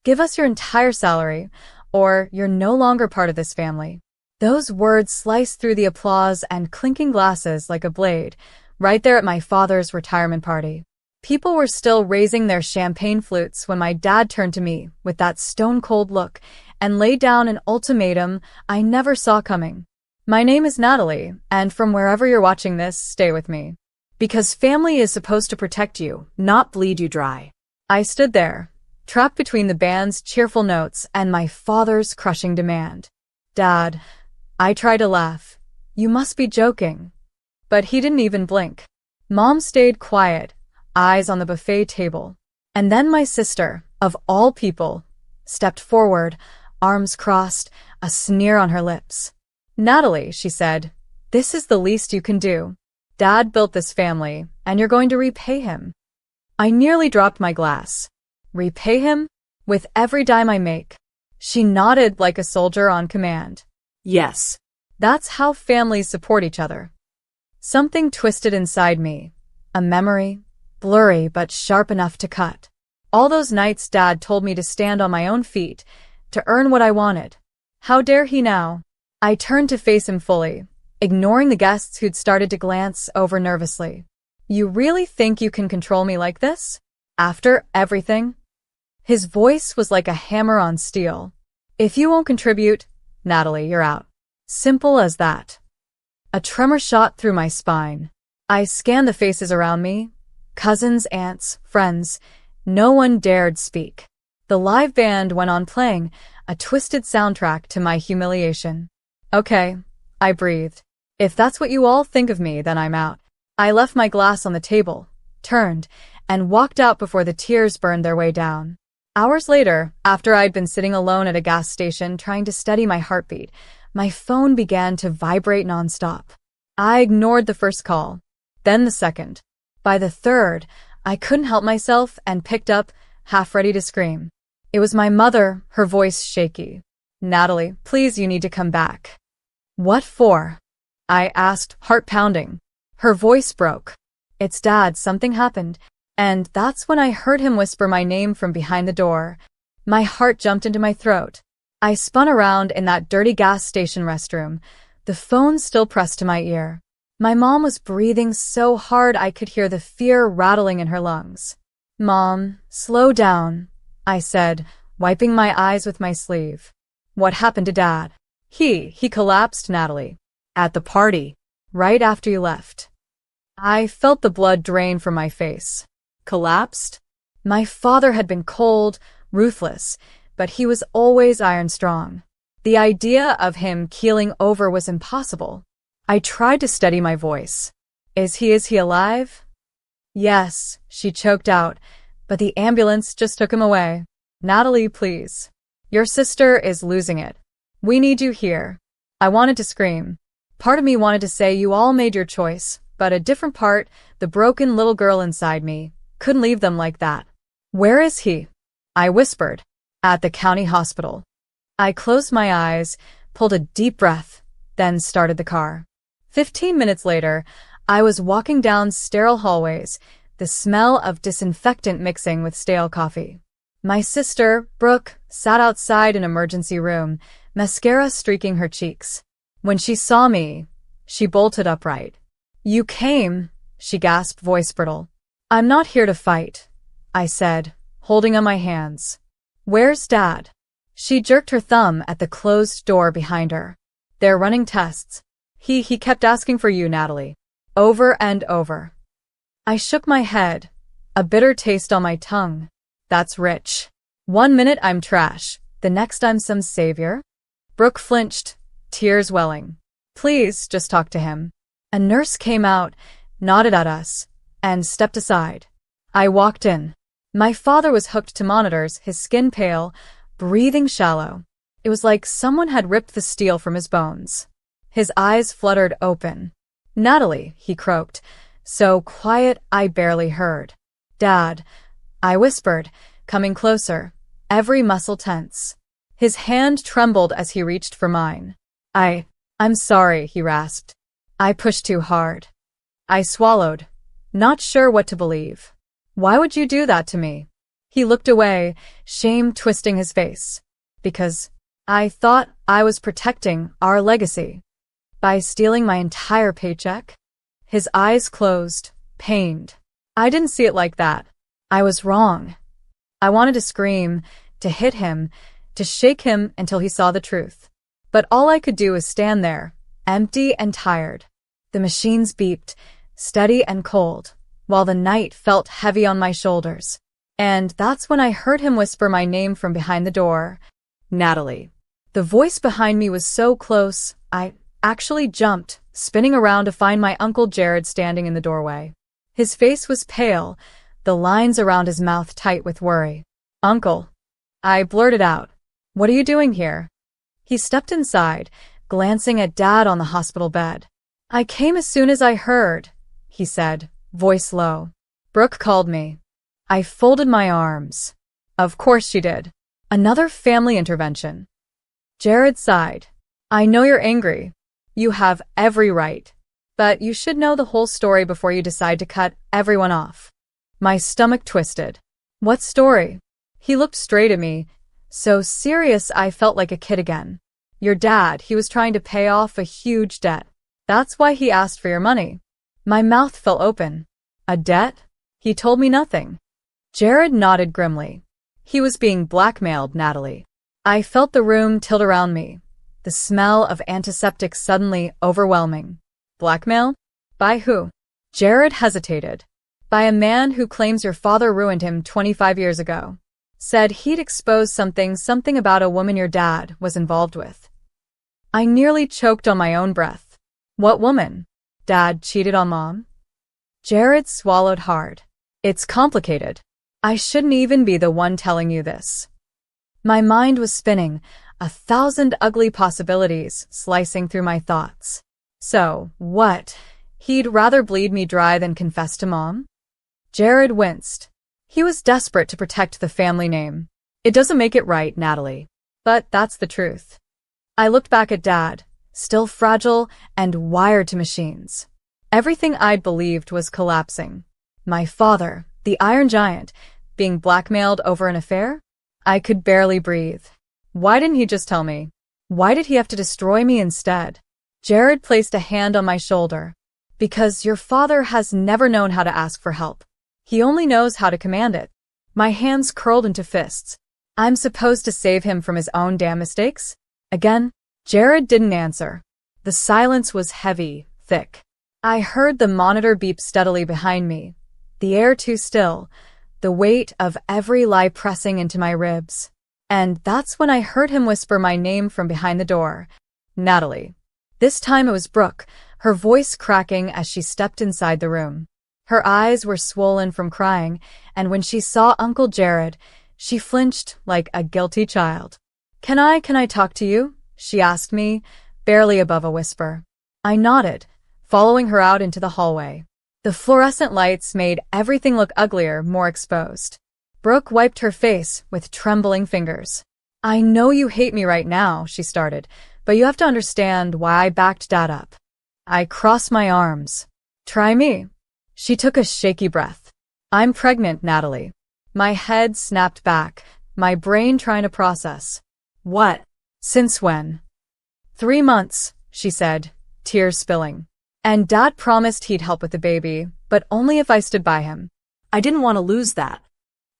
Give us your entire salary, or you're no longer part of this family. Those words sliced through the applause and clinking glasses like a blade, right there at my father's retirement party. People were still raising their champagne flutes when my dad turned to me with that stone-cold look and laid down an ultimatum I never saw coming. My name is Natalie, and from wherever you're watching this, stay with me. Because family is supposed to protect you, not bleed you dry. I stood there, trapped between the band's cheerful notes and my father's crushing demand. Dad, I tried to laugh. You must be joking. But he didn't even blink. Mom stayed quiet, eyes on the buffet table. And then my sister, of all people, stepped forward, arms crossed, a sneer on her lips. Natalie, she said, this is the least you can do. Dad built this family, and you're going to repay him. I nearly dropped my glass. Repay him? With every dime I make. She nodded like a soldier on command. Yes. That's how families support each other. Something twisted inside me. A memory, blurry but sharp enough to cut. All those nights Dad told me to stand on my own feet, to earn what I wanted. How dare he now? I turned to face him fully, ignoring the guests who'd started to glance over nervously. You really think you can control me like this? After everything? His voice was like a hammer on steel. If you won't contribute, Natalie, you're out. Simple as that. A tremor shot through my spine. I scanned the faces around me. Cousins, aunts, friends. No one dared speak. The live band went on playing, a twisted soundtrack to my humiliation. Okay, I breathed. If that's what you all think of me, then I'm out. I left my glass on the table, turned, and walked out before the tears burned their way down. Hours later, after I'd been sitting alone at a gas station trying to steady my heartbeat, my phone began to vibrate nonstop. I ignored the first call, then the second. By the third, I couldn't help myself and picked up, half ready to scream. It was my mother, her voice shaky. Natalie, please, you need to come back. What for? I asked, heart pounding. Her voice broke. It's Dad, something happened. And that's when I heard him whisper my name from behind the door. My heart jumped into my throat. I spun around in that dirty gas station restroom, the phone still pressed to my ear. My mom was breathing so hard I could hear the fear rattling in her lungs. Mom, slow down, I said, wiping my eyes with my sleeve. What happened to Dad? He collapsed, Natalie. At the party, right after you left. I felt the blood drain from my face. Collapsed? My father had been cold, ruthless, but he was always iron strong. The idea of him keeling over was impossible. I tried to steady my voice. Is he alive? Yes, she choked out, but the ambulance just took him away. Natalie, please. Your sister is losing it. We need you here. I wanted to scream. Part of me wanted to say you all made your choice, but a different part, the broken little girl inside me, couldn't leave them like that. Where is he? I whispered. At the county hospital. I closed my eyes, pulled a deep breath, then started the car. 15 minutes later, I was walking down sterile hallways, the smell of disinfectant mixing with stale coffee. My sister, Brooke, sat outside an emergency room, mascara streaking her cheeks. When she saw me, she bolted upright. You came, she gasped, voice brittle. I'm not here to fight, I said, holding on my hands. Where's Dad? She jerked her thumb at the closed door behind her. They're running tests. He kept asking for you, Natalie. Over and over. I shook my head, a bitter taste on my tongue. That's rich. 1 minute I'm trash, the next I'm some savior. Brooke flinched, tears welling. Please, just talk to him. A nurse came out, nodded at us, and stepped aside. I walked in. My father was hooked to monitors, his skin pale, breathing shallow. It was like someone had ripped the steel from his bones. His eyes fluttered open. Natalie, he croaked, so quiet I barely heard. Dad, I whispered, coming closer, every muscle tense. His hand trembled as he reached for mine. I'm sorry, he rasped. I pushed too hard. I swallowed, not sure what to believe. Why would you do that to me? He looked away, shame twisting his face. Because I thought I was protecting our legacy by stealing my entire paycheck. His eyes closed, pained. I didn't see it like that. I was wrong. I wanted to scream, to hit him, to shake him until he saw the truth. But all I could do was stand there, empty and tired. The machines beeped, steady and cold, while the night felt heavy on my shoulders. And that's when I heard him whisper my name from behind the door. Natalie. The voice behind me was so close, I actually jumped, spinning around to find my Uncle Jared standing in the doorway. His face was pale, the lines around his mouth tight with worry. Uncle. I blurted out. What are you doing here? He stepped inside, glancing at Dad on the hospital bed. I came as soon as I heard, he said, voice low. Brooke called me. I folded my arms. Of course she did. Another family intervention. Jared sighed. I know you're angry. You have every right. But you should know the whole story before you decide to cut everyone off. My stomach twisted. What story? He looked straight at me, so serious I felt like a kid again. Your dad, he was trying to pay off a huge debt. That's why he asked for your money. My mouth fell open. A debt? He told me nothing. Jared nodded grimly. He was being blackmailed, Natalie. I felt the room tilt around me, the smell of antiseptic suddenly overwhelming. Blackmail? By who? Jared hesitated. By a man who claims your father ruined him 25 years ago. Said he'd expose something about a woman your dad was involved with. I nearly choked on my own breath. What woman? Dad cheated on Mom? Jared swallowed hard. It's complicated. I shouldn't even be the one telling you this. My mind was spinning, 1,000 ugly possibilities slicing through my thoughts. So, what? He'd rather bleed me dry than confess to Mom? Jared winced. He was desperate to protect the family name. It doesn't make it right, Natalie. But that's the truth. I looked back at Dad, still fragile and wired to machines. Everything I'd believed was collapsing. My father, the Iron Giant, being blackmailed over an affair? I could barely breathe. Why didn't he just tell me? Why did he have to destroy me instead? Jared placed a hand on my shoulder. Because your father has never known how to ask for help. He only knows how to command it. My hands curled into fists. I'm supposed to save him from his own damn mistakes? Again, Jared didn't answer. The silence was heavy, thick. I heard the monitor beep steadily behind me, the air too still, the weight of every lie pressing into my ribs. And that's when I heard him whisper my name from behind the door. Natalie. This time it was Brooke, her voice cracking as she stepped inside the room. Her eyes were swollen from crying, and when she saw Uncle Jared, she flinched like a guilty child. Can I talk to you? She asked me, barely above a whisper. I nodded, following her out into the hallway. The fluorescent lights made everything look uglier, more exposed. Brooke wiped her face with trembling fingers. I know you hate me right now, she started, but you have to understand why I backed Dad up. I crossed my arms. Try me. She took a shaky breath. I'm pregnant, Natalie. My head snapped back, my brain trying to process. What? Since when? 3 months, she said, tears spilling. And Dad promised he'd help with the baby, but only if I stood by him. I didn't want to lose that.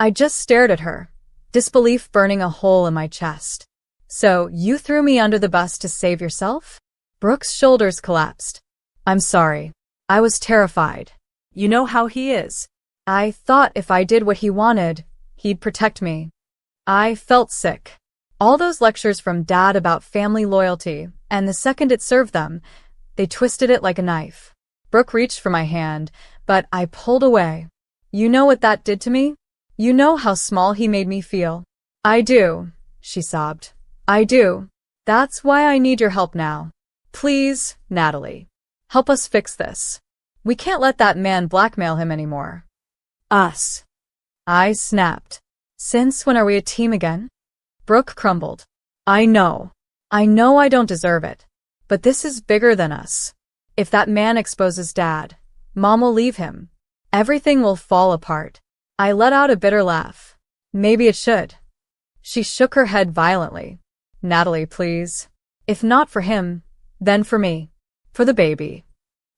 I just stared at her, disbelief burning a hole in my chest. So, you threw me under the bus to save yourself? Brooke's shoulders collapsed. I'm sorry. I was terrified. You know how he is. I thought if I did what he wanted, he'd protect me. I felt sick. All those lectures from Dad about family loyalty, and the second it served them, they twisted it like a knife. Brooke reached for my hand, but I pulled away. You know what that did to me? You know how small he made me feel. I do, she sobbed. I do. That's why I need your help now. Please, Natalie. Help us fix this. We can't let that man blackmail him anymore. Us. I snapped. Since when are we a team again? Brooke crumbled. I know I don't deserve it. But this is bigger than us. If that man exposes Dad, Mom will leave him. Everything will fall apart. I let out a bitter laugh. Maybe it should. She shook her head violently. Natalie, please. If not for him, then for me. For the baby.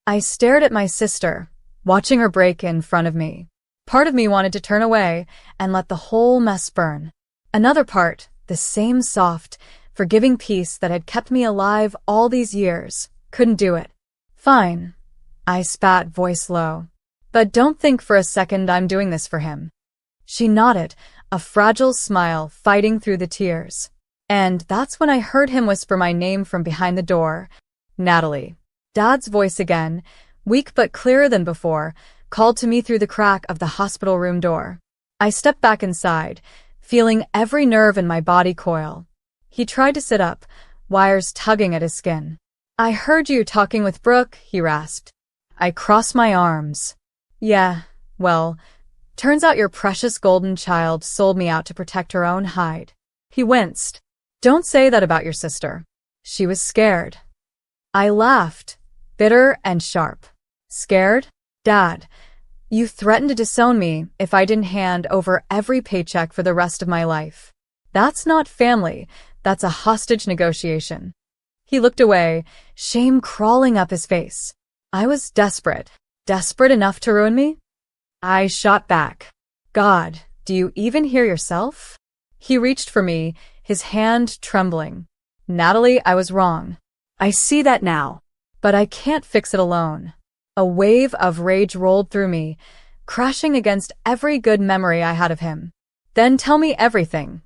I stared at my sister, watching her break in front of me. Part of me wanted to turn away and let the whole mess burn. Another part, the same soft, forgiving peace that had kept me alive all these years, couldn't do it. Fine. I spat, voice low. But don't think for a second I'm doing this for him. She nodded, a fragile smile fighting through the tears. And that's when I heard him whisper my name from behind the door. Natalie. Dad's voice again, weak but clearer than before, called to me through the crack of the hospital room door. I stepped back inside, feeling every nerve in my body coil. He tried to sit up, wires tugging at his skin. I heard you talking with Brooke, he rasped. I crossed my arms. Yeah, well, turns out your precious golden child sold me out to protect her own hide. He winced. Don't say that about your sister. She was scared. I laughed, bitter and sharp. Scared? Dad, you threatened to disown me if I didn't hand over every paycheck for the rest of my life. That's not family, that's a hostage negotiation. He looked away, shame crawling up his face. I was desperate. Desperate enough to ruin me? I shot back. God, do you even hear yourself? He reached for me, his hand trembling. Natalie, I was wrong. I see that now. But I can't fix it alone. A wave of rage rolled through me, crashing against every good memory I had of him. Then tell me everything,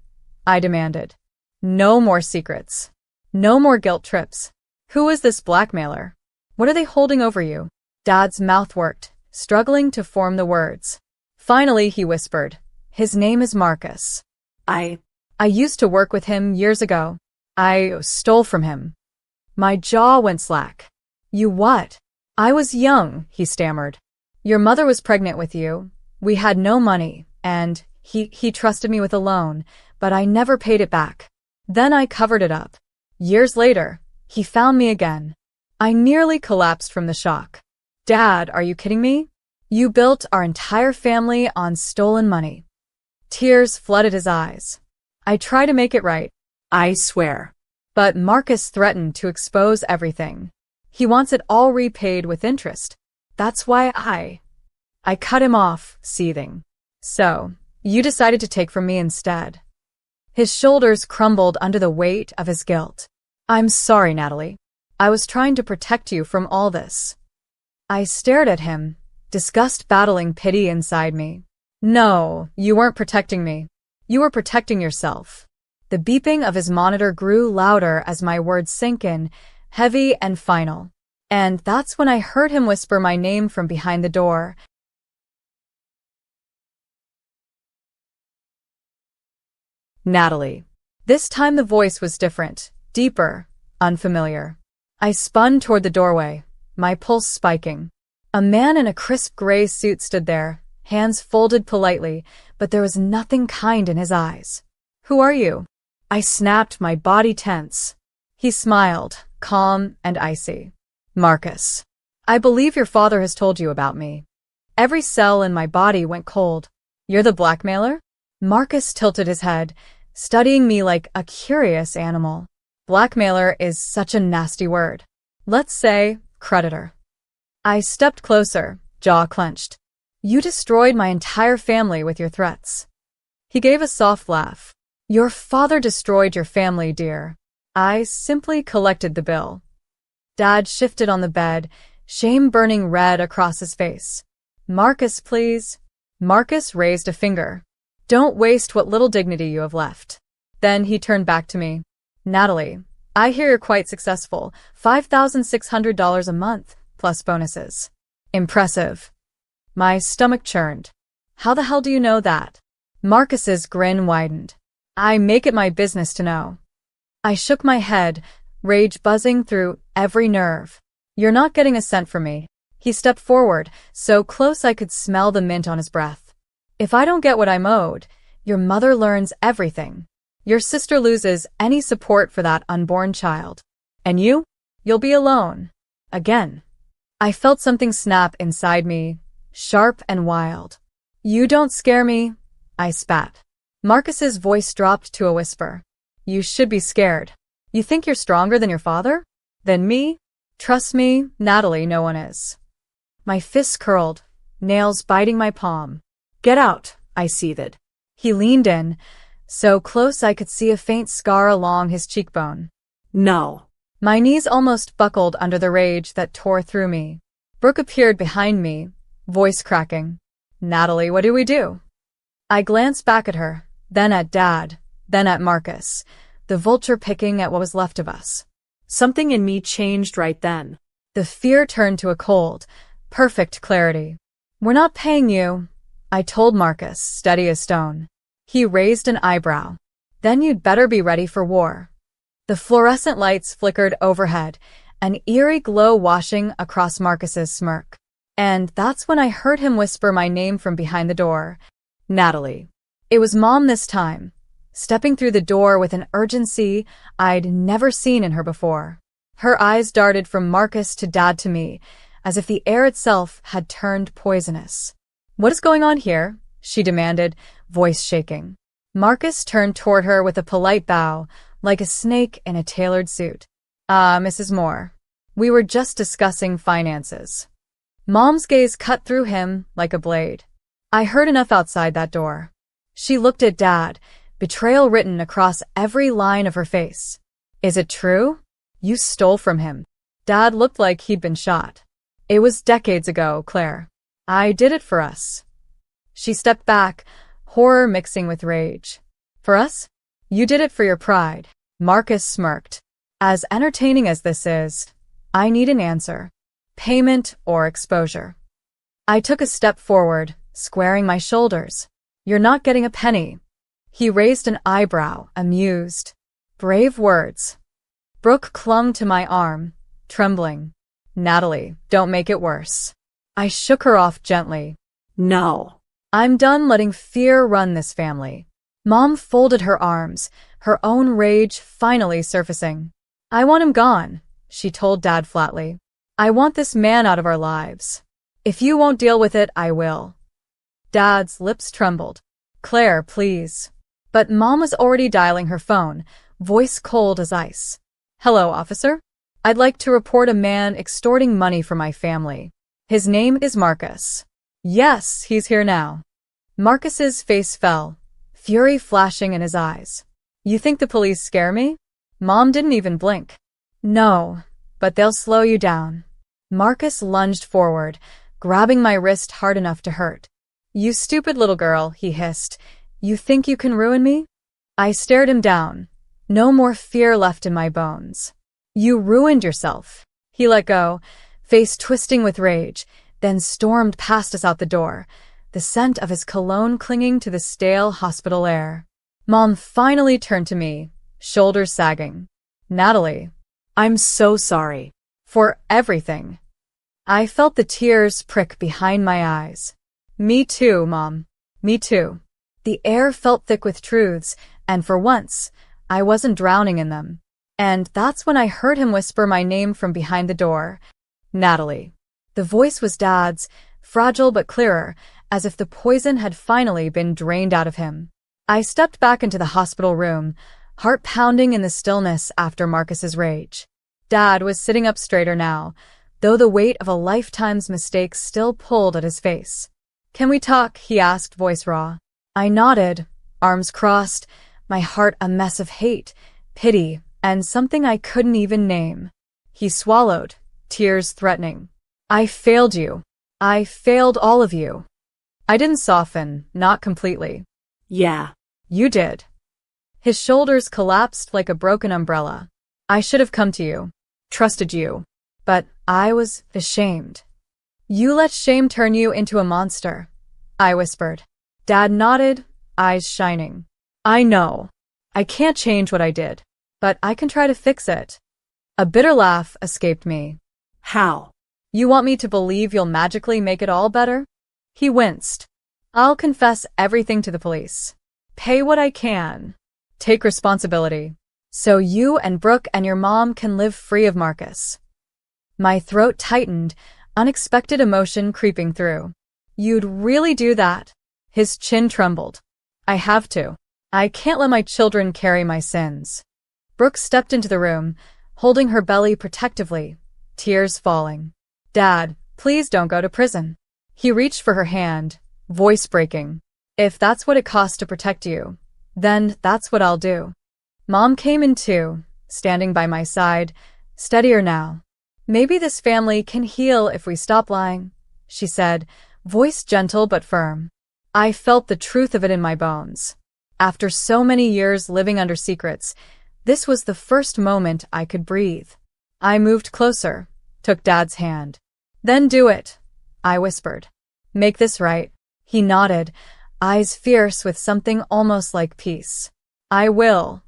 I demanded. No more secrets. No more guilt trips. Who is this blackmailer? What are they holding over you? Dad's mouth worked, struggling to form the words. Finally, he whispered. His name is Marcus. I used to work with him years ago. I stole from him. My jaw went slack. You what? I was young, he stammered. Your mother was pregnant with you. We had no money, and he trusted me with a loan, but I never paid it back. Then I covered it up. Years later, he found me again. I nearly collapsed from the shock. Dad, are you kidding me? You built our entire family on stolen money. Tears flooded his eyes. I try to make it right. I swear. But Marcus threatened to expose everything. He wants it all repaid with interest. That's why I cut him off, seething. So, you decided to take from me instead. His shoulders crumbled under the weight of his guilt. I'm sorry, Natalie. I was trying to protect you from all this. I stared at him, disgust battling pity inside me. No, you weren't protecting me. You were protecting yourself. The beeping of his monitor grew louder as my words sank in, heavy and final. And that's when I heard him whisper my name from behind the door. Natalie. This time the voice was different, deeper, unfamiliar. I spun toward the doorway, my pulse spiking. A man in a crisp gray suit stood there, hands folded politely, but there was nothing kind in his eyes. Who are you? I snapped, my body tense. He smiled, calm and icy. Marcus. I believe your father has told you about me. Every cell in my body went cold. You're the blackmailer? Marcus tilted his head, studying me like a curious animal. Blackmailer is such a nasty word. Let's say creditor. I stepped closer, jaw clenched. You destroyed my entire family with your threats. He gave a soft laugh. Your father destroyed your family, dear. I simply collected the bill. Dad shifted on the bed, shame burning red across his face. Marcus, please. Marcus raised a finger. Don't waste what little dignity you have left. Then he turned back to me. Natalie, I hear you're quite successful. $5,600 a month, plus bonuses. Impressive. My stomach churned. How the hell do you know that? Marcus's grin widened. I make it my business to know. I shook my head, rage buzzing through every nerve. You're not getting a cent from me. He stepped forward, so close I could smell the mint on his breath. If I don't get what I'm owed, your mother learns everything. Your sister loses any support for that unborn child. And you'll be alone. Again. I felt something snap inside me, sharp and wild. You don't scare me, I spat. Marcus's voice dropped to a whisper. You should be scared. You think you're stronger than your father? Than me? Trust me, Natalie, no one is. My fists curled, nails biting my palm. Get out, I seethed. He leaned in, so close I could see a faint scar along his cheekbone. No. My knees almost buckled under the rage that tore through me. Brooke appeared behind me, voice cracking. Natalie, what do we do? I glanced back at her, then at Dad, then at Marcus, the vulture picking at what was left of us. Something in me changed right then. The fear turned to a cold, perfect clarity. We're not paying you, I told Marcus, steady as stone. He raised an eyebrow. Then you'd better be ready for war. The fluorescent lights flickered overhead, an eerie glow washing across Marcus's smirk. And that's when I heard him whisper my name from behind the door. Natalie. It was Mom this time, stepping through the door with an urgency I'd never seen in her before. Her eyes darted from Marcus to Dad to me, as if the air itself had turned poisonous. What is going on here? She demanded, voice shaking. Marcus turned toward her with a polite bow, like a snake in a tailored suit. Mrs. Moore. We were just discussing finances. Mom's gaze cut through him like a blade. I heard enough outside that door. She looked at Dad, betrayal written across every line of her face. Is it true? You stole from him. Dad looked like he'd been shot. It was decades ago, Claire. I did it for us. She stepped back, horror mixing with rage. For us? You did it for your pride. Marcus smirked. As entertaining as this is, I need an answer. Payment or exposure. I took a step forward, squaring my shoulders. You're not getting a penny. He raised an eyebrow, amused. Brave words. Brooke clung to my arm, trembling. Natalie, don't make it worse. I shook her off gently. No. I'm done letting fear run this family. Mom folded her arms, her own rage finally surfacing. I want him gone, she told Dad flatly. I want this man out of our lives. If you won't deal with it, I will. Dad's lips trembled. Claire, please. But Mom was already dialing her phone, voice cold as ice. Hello, officer. I'd like to report a man extorting money from my family. His name is Marcus. Yes, he's here now. Marcus's face fell, fury flashing in his eyes. You think the police scare me? Mom didn't even blink. No, but they'll slow you down. Marcus lunged forward, grabbing my wrist hard enough to hurt. You stupid little girl, he hissed. You think you can ruin me? I stared him down. No more fear left in my bones. You ruined yourself. He let go, face twisting with rage, then stormed past us out the door, the scent of his cologne clinging to the stale hospital air. Mom finally turned to me, shoulders sagging. Natalie. I'm so sorry. For everything. I felt the tears prick behind my eyes. Me too, Mom. Me too. The air felt thick with truths, and for once, I wasn't drowning in them. And that's when I heard him whisper my name from behind the door. Natalie. The voice was Dad's, fragile but clearer, as if the poison had finally been drained out of him. I stepped back into the hospital room, heart pounding in the stillness after Marcus's rage. Dad was sitting up straighter now, though the weight of a lifetime's mistakes still pulled at his face. Can we talk? He asked, voice raw. I nodded, arms crossed, my heart a mess of hate, pity, and something I couldn't even name. He swallowed, tears threatening. I failed you. I failed all of you. I didn't soften, not completely. Yeah. You did. His shoulders collapsed like a broken umbrella. I should have come to you, trusted you, but I was ashamed. You let shame turn you into a monster, I whispered. Dad nodded, eyes shining. I know. I can't change what I did, but I can try to fix it. A bitter laugh escaped me. How? You want me to believe you'll magically make it all better? He winced. I'll confess everything to the police. Pay what I can. Take responsibility. So you and Brooke and your mom can live free of Marcus. My throat tightened, unexpected emotion creeping through. You'd really do that? His chin trembled. I have to. I can't let my children carry my sins. Brooke stepped into the room, holding her belly protectively, tears falling. Dad, please don't go to prison. He reached for her hand, voice breaking. If that's what it costs to protect you, then that's what I'll do. Mom came in too, standing by my side, steadier now. Maybe this family can heal if we stop lying, she said, voice gentle but firm. I felt the truth of it in my bones. After so many years living under secrets, this was the first moment I could breathe. I moved closer, took Dad's hand. Then do it, I whispered. Make this right. He nodded, eyes fierce with something almost like peace. I will.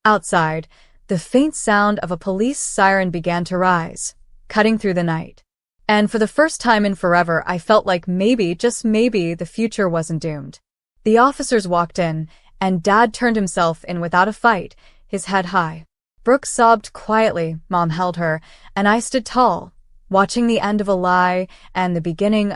Outside, the faint sound of a police siren began to rise, cutting through the night. And for the first time in forever, I felt like maybe, just maybe, the future wasn't doomed. The officers walked in, and Dad turned himself in without a fight, his head high. Brooke sobbed quietly, Mom held her, and I stood tall, watching the end of a lie and the beginning